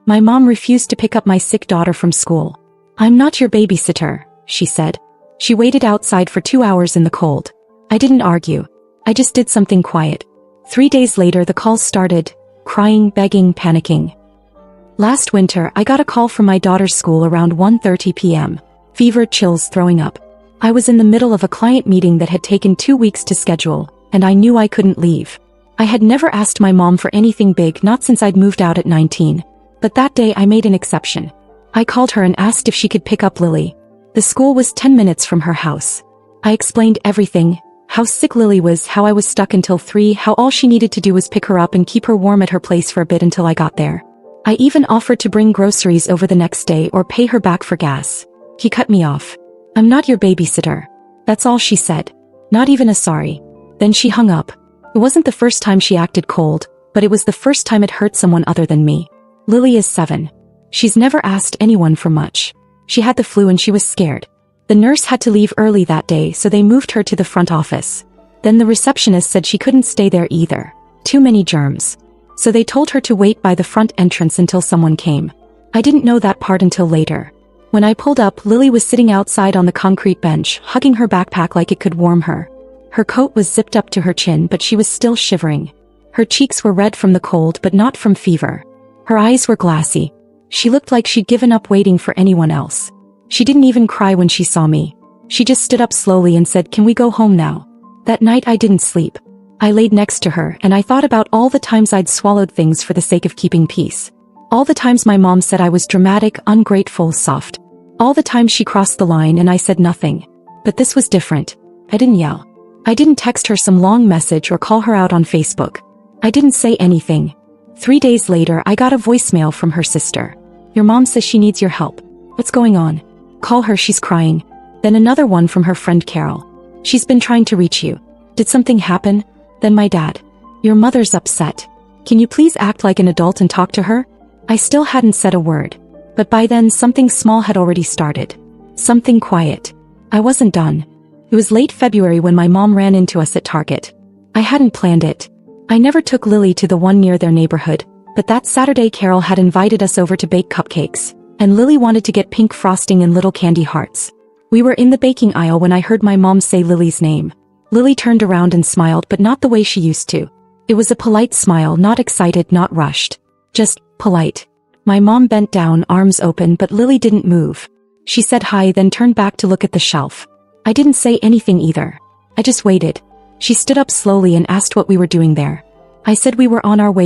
My mom refused to pick up my sick daughter from school. "I'm not your babysitter," she said. She waited outside for 2 hours in the cold. I didn't argue. I just did something quiet. 3 days later the calls started. Crying, begging, panicking. Last winter I got a call from my daughter's school around 1:30 p.m. Fever, chills, throwing up. I was in the middle of a client meeting that had taken 2 weeks to schedule, and I knew I couldn't leave. I had never asked my mom for anything big, not since I'd moved out at 19. But that day I made an exception. I called her and asked if she could pick up Lily. The school was 10 minutes from her house. I explained everything, how sick Lily was, how I was stuck until 3, how all she needed to do was pick her up and keep her warm at her place for a bit until I got there. I even offered to bring groceries over the next day or pay her back for gas. He cut me off. "I'm not your babysitter." That's all she said. Not even a sorry. Then she hung up. It wasn't the first time she acted cold, but it was the first time it hurt someone other than me. Lily is 7. She's never asked anyone for much. She had the flu and she was scared. The nurse had to leave early that day, so they moved her to the front office. Then the receptionist said she couldn't stay there either. Too many germs. So they told her to wait by the front entrance until someone came. I didn't know that part until later. When I pulled up, Lily was sitting outside on the concrete bench, hugging her backpack like it could warm her. Her coat was zipped up to her chin, but she was still shivering. Her cheeks were red from the cold, but not from fever. Her eyes were glassy. She looked like she'd given up waiting for anyone else. She didn't even cry when she saw me. She just stood up slowly and said, "Can we go home now?" That night I didn't sleep. I laid next to her and I thought about all the times I'd swallowed things for the sake of keeping peace. All the times my mom said I was dramatic, ungrateful, soft. All the times she crossed the line and I said nothing. But this was different. I didn't yell. I didn't text her some long message or call her out on Facebook. I didn't say anything. 3 days later I got a voicemail from her sister. "Your mom says she needs your help. What's going on? Call her, she's crying." Then another one from her friend Carol. "She's been trying to reach you. Did something happen?" Then my dad. "Your mother's upset. Can you please act like an adult and talk to her?" I still hadn't said a word. But by then something small had already started. Something quiet. I wasn't done. It was late February when my mom ran into us at Target. I hadn't planned it. I never took Lily to the one near their neighborhood, but that Saturday Carol had invited us over to bake cupcakes, and Lily wanted to get pink frosting and little candy hearts. We were in the baking aisle when I heard my mom say Lily's name. Lily turned around and smiled, but not the way she used to. It was a polite smile, not excited, not rushed. Just polite. My mom bent down, arms open, but Lily didn't move. She said hi, then turned back to look at the shelf. I didn't say anything either. I just waited. She stood up slowly and asked what we were doing there. I said we were on our way